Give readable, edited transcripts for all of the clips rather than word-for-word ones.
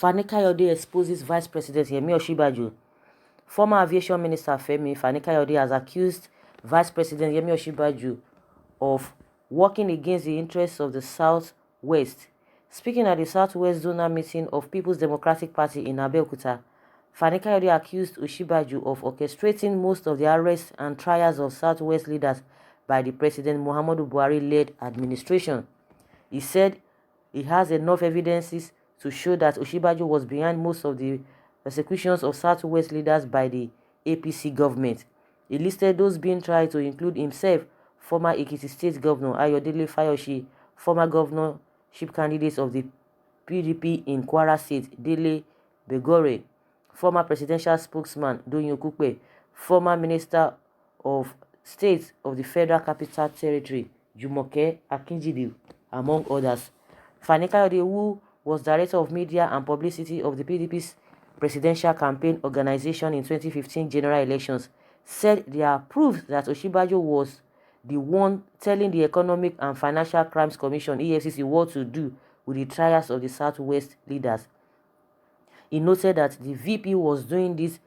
Fani-Kayode exposes Vice President Yemi Osinbajo. Former Aviation Minister Fani-Kayode has accused Vice President Yemi Osinbajo of working against the interests of the South-West. Speaking at the South-West Zonal meeting of People's Democratic Party in Abeokuta, Fani-Kayode accused Osinbajo of orchestrating most of the arrests and trials of South-West leaders by the President Muhammadu Buhari-led administration. He said he has enough evidences to show that Osinbajo was behind most of the persecutions of South-West leaders by the APC government. He listed those being tried to include himself, former Ekiti State Governor R0LE Fayose, former governorship candidates of the PDP in Kwara State, Dele Begore, former presidential spokesman Doyin Okupe, former Minister of State of the Federal Capital Territory, Jumoke Akinjide, among others. Fani-Kayode, who was Director of Media and Publicity of the PDP's presidential campaign organization in 2015 general elections, said there are proofs that Osinbajo was the one telling the Economic and Financial Crimes Commission (EFCC) what to do with the trials of the Southwest leaders. He noted that the VP was doing this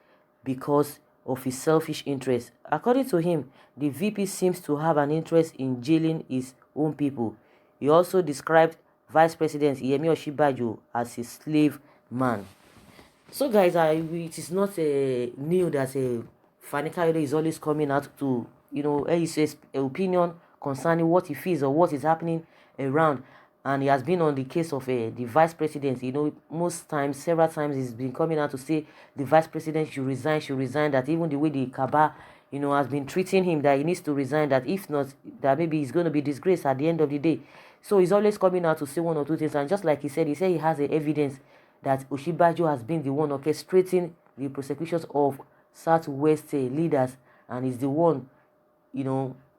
because of his selfish interest. According to him, the VP seems to have an interest in jailing his own people. He also described Vice President Yemi Osinbajo as a slave man. So guys, it is not new that Fani-Kayode is always coming out to, he says opinion concerning what he feels or what is happening around. And he has been on the case of the vice president. Most times, several times, he's been coming out to say the vice president should resign, that even the way the Kaba, has been treating him, that he needs to resign, that if not, that maybe he's going to be disgraced at the end of the day. So he's always coming out to say one or two things. And just like he said he has the evidence that Osinbajo has been the one orchestrating the prosecutions of Southwest leaders, and is the one,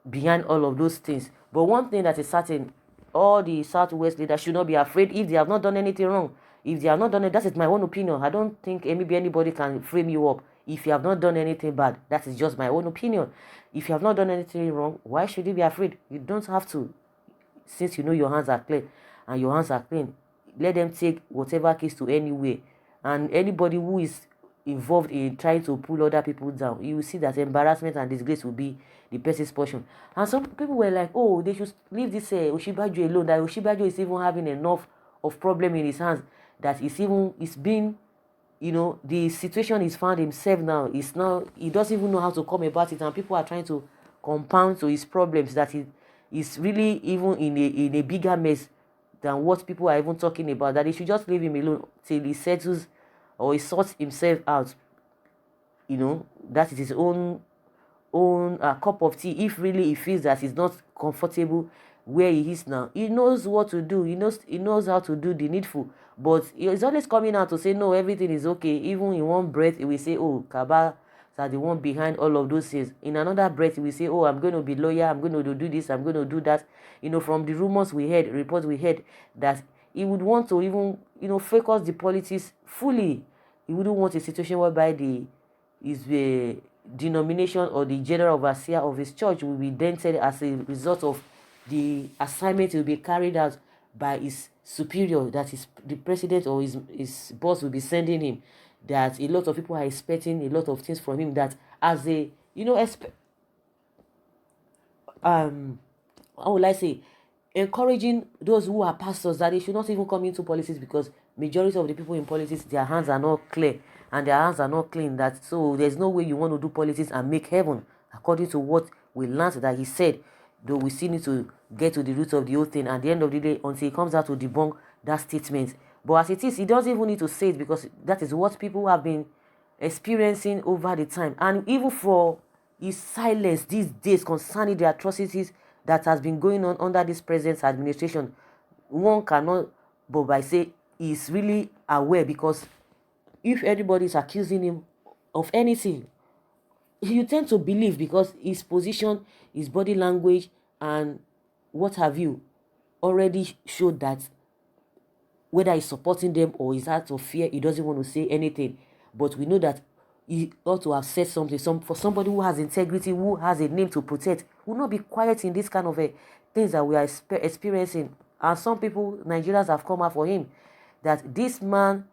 behind all of those things. But one thing that is certain, all the Southwest leaders should not be afraid if they have not done anything wrong. If they have not done it, that is my own opinion. I don't think maybe anybody can frame you up. If you have not done anything bad, that is just my own opinion. If you have not done anything wrong, why should you be afraid? You don't have to. Since your hands are clean and your hands are clean, let them take whatever case to anywhere. And anybody who is involved in trying to pull other people down, you will see that embarrassment and disgrace will be the person's portion. And some people were like, oh, they should leave this Osinbajo alone, that Osinbajo is even having enough of problem in his hands, that it's been, the situation he's found himself now, he doesn't even know how to come about it, and people are trying to compound to his problems, that he is really even in a bigger mess than what people are even talking about, that he should just leave him alone till he settles or he sorts himself out. That is his own cup of tea. If really he feels that he's not comfortable where he is now, he knows what to do. He knows how to do the needful. But he's always coming out to say, no, everything is okay. Even in one breath, he will say, oh, Kaba are the one behind all of those things. In another breath, he will say, oh, I'm going to be lawyer, I'm going to do this, I'm going to do that. From the rumors we heard, reports we heard, that he would want to even, focus the politics fully. He wouldn't want a situation whereby his denomination or the general overseer of his church will be dented as a result of the assignment will be carried out by his superior, that is the president or his boss will be sending him. That a lot of people are expecting a lot of things from him, that as a how will I say, encouraging those who are pastors that they should not even come into politics, because majority of the people in politics, their hands are not clear and their hands are not clean, that so there's no way you want to do politics and make heaven, according to what we learned that he said. Though we still need to get to the root of the whole thing at the end of the day, until he comes out to debunk that statement. But as it is, he doesn't even need to say it, because that is what people have been experiencing over the time. And even for his silence these days concerning the atrocities that has been going on under this present administration, one cannot but by say he's really aware, because if anybody is accusing him of anything, you tend to believe, because his position, his body language, and what have you already showed that whether he's supporting them or he's out of fear, he doesn't want to say anything. But we know that he ought to have said something. For somebody who has integrity, who has a name to protect, will not be quiet in this kind of things that we are experiencing. And some people, Nigerians, have come out for him, that this man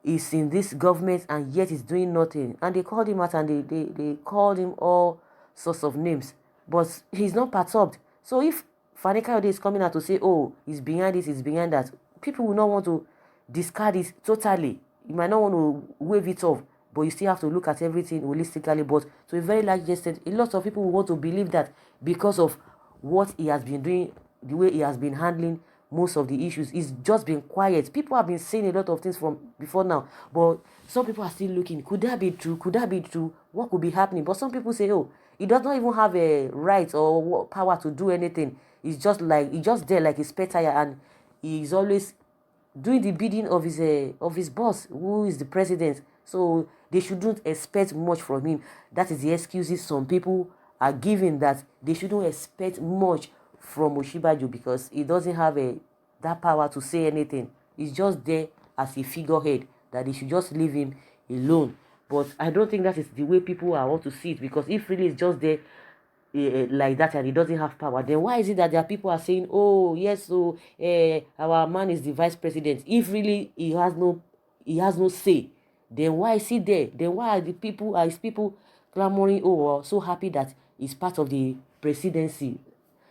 is in this government and yet is doing nothing. And they called him out and they called him all sorts of names. But he's not perturbed. So if Fani-Kayode is coming out to say, oh, he's behind this, he's behind that, people will not want to discard it totally. You might not want to wave it off, but you still have to look at everything holistically. But to a very large extent, a lot of people will want to believe that because of what he has been doing, the way he has been handling most of the issues, he's just been quiet. People have been saying a lot of things from before now, but some people are still looking. Could that be true? Could that be true? What could be happening? But some people say, oh, he does not even have a right or power to do anything. He's just there like a spare tire, and he's always doing the bidding of his boss, who is the president. So they shouldn't expect much from him. That is the excuses some people are giving, that they shouldn't expect much from Osinbajo because he doesn't have that power to say anything. He's just there as a figurehead, that they should just leave him alone. But I don't think that is the way people are want to see it, because if really it's just there like that and he doesn't have power, then why is it that there are people are saying, oh yes, so our man is the vice president? If really he has no say, then why is he there? Then why are his people clamoring, oh, so happy that he's part of the presidency?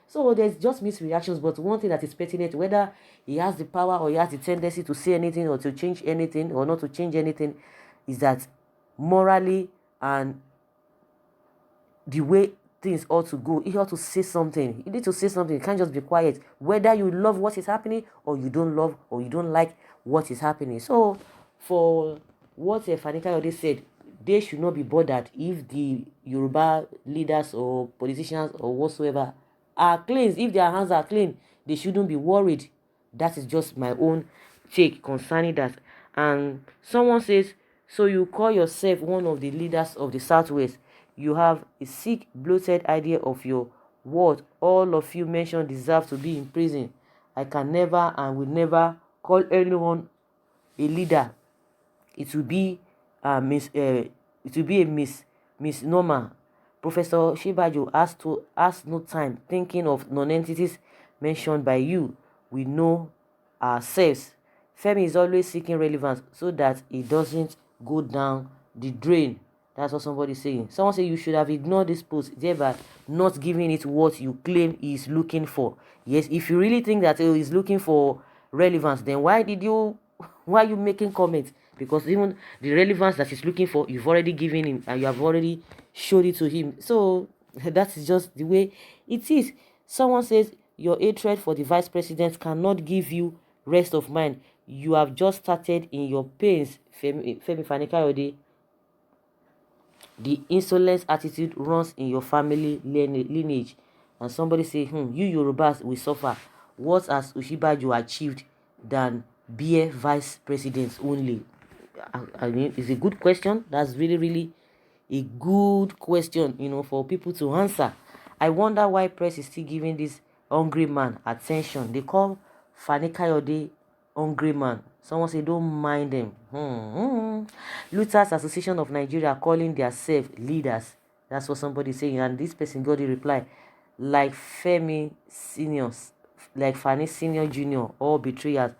So there's just misreactions. But one thing that is pertinent, whether he has the power or he has the tendency to say anything or to change anything or not to change anything, is that morally and the way things ought to go, he ought to say something. You need to say something. You can't just be quiet, whether you love what is happening or you don't love or you don't like what is happening. So for what Fani-Kayode said, they should not be bothered if the Yoruba leaders or politicians or whatsoever are clean. If their hands are clean, they shouldn't be worried. That is just my own take concerning that. And someone says, so you call yourself one of the leaders of the Southwest. You have a sick, bloated idea of your worth. All of you mentioned deserve to be in prison. I can never and will never call anyone a leader. It will be a misnomer. Professor Osinbajo has no time thinking of non-entities mentioned by you. We know ourselves. Femi is always seeking relevance so that it doesn't go down the drain. That's what somebody's saying. Someone said you should have ignored this post, thereby not giving it what you claim he is looking for. Yes, if you really think that he's looking for relevance, then why are you making comments? Because even the relevance that he's looking for, you've already given him and you have already showed it to him. So that is just the way it is. Someone says your hatred for the vice president cannot give you rest of mind. You have just started in your pains, Femi Fani-Kayode. The insolent attitude runs in your family lineage. And somebody say, you Yorubas will suffer. What has Osinbajo achieved than be a vice president only? I mean, it's a good question. That's really, really a good question, for people to answer. I wonder why press is still giving this hungry man attention. They call Fani-Kayode hungry man. Someone say don't mind them. Looters Association of Nigeria calling themselves leaders. That's what somebody saying. And this person got the reply, like Femi seniors, like Fani senior junior, all betrayers.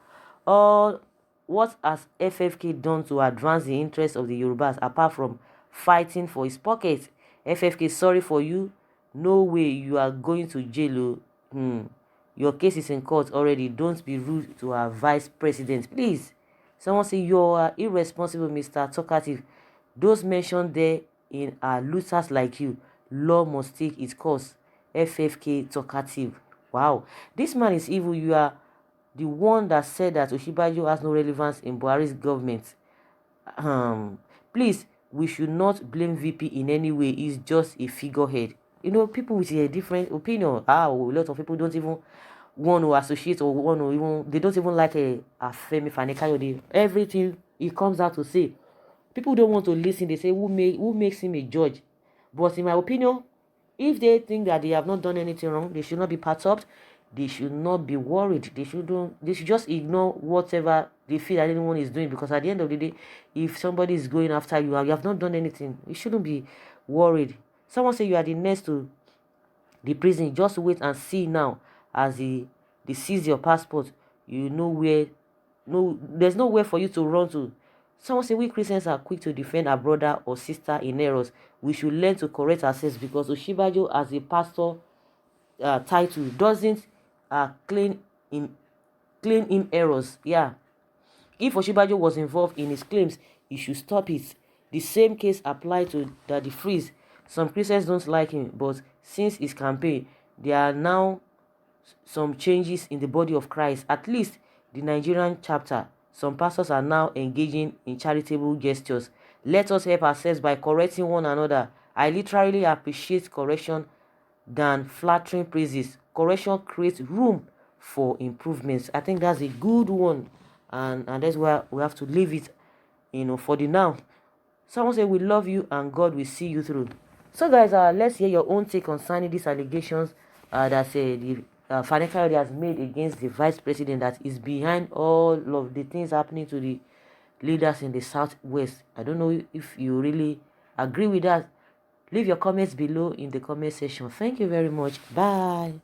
All what has FFK done to advance the interests of the Yorubas apart from fighting for his pocket? FFK, sorry for you. No way you are going to jail. Your case is in court already. Don't be rude to our vice president, please. Someone say you are irresponsible, Mr. Talkative. Those mentioned there in are looters like you. Law must take its course. FFK Talkative. Wow, this man is evil. You are the one that said that Osinbajo has no relevance in Buhari's government. Please, we should not blame VP in any way. He's just a figurehead. People with a different opinion. A lot of people don't even want to associate or want to even, they don't even like a Femi Fani-Kayode. Everything he comes out to say, people don't want to listen. They say, who makes him a judge? But in my opinion, if they think that they have not done anything wrong, they should not be perturbed. They should not be worried. They should just ignore whatever they feel that anyone is doing, because at the end of the day, if somebody is going after you and you have not done anything, you shouldn't be worried. Someone say you are the next to the prison. Just wait and see now as they seize your passport. There's nowhere for you to run to. Someone say we Christians are quick to defend our brother or sister in errors. We should learn to correct ourselves, because Osinbajo as a pastor title doesn't claim him errors. Yeah, if Osinbajo was involved in his claims, he should stop it. The same case applied to Daddy Freeze. Some Christians don't like him, but since his campaign, there are now some changes in the body of Christ. At least the Nigerian chapter, some pastors are now engaging in charitable gestures. Let us help ourselves by correcting one another. I literally appreciate correction than flattering praises. Correction creates room for improvements. I think that's a good one, and that's where we have to leave it, for the now. Someone say we love you and God will see you through. So guys, let's hear your own take concerning these allegations that say the Fani-Kayode has made against the vice president, that is behind all of the things happening to the leaders in the southwest. I don't know if you really agree with that. Leave your comments below in the comment section. Thank you very much. Bye.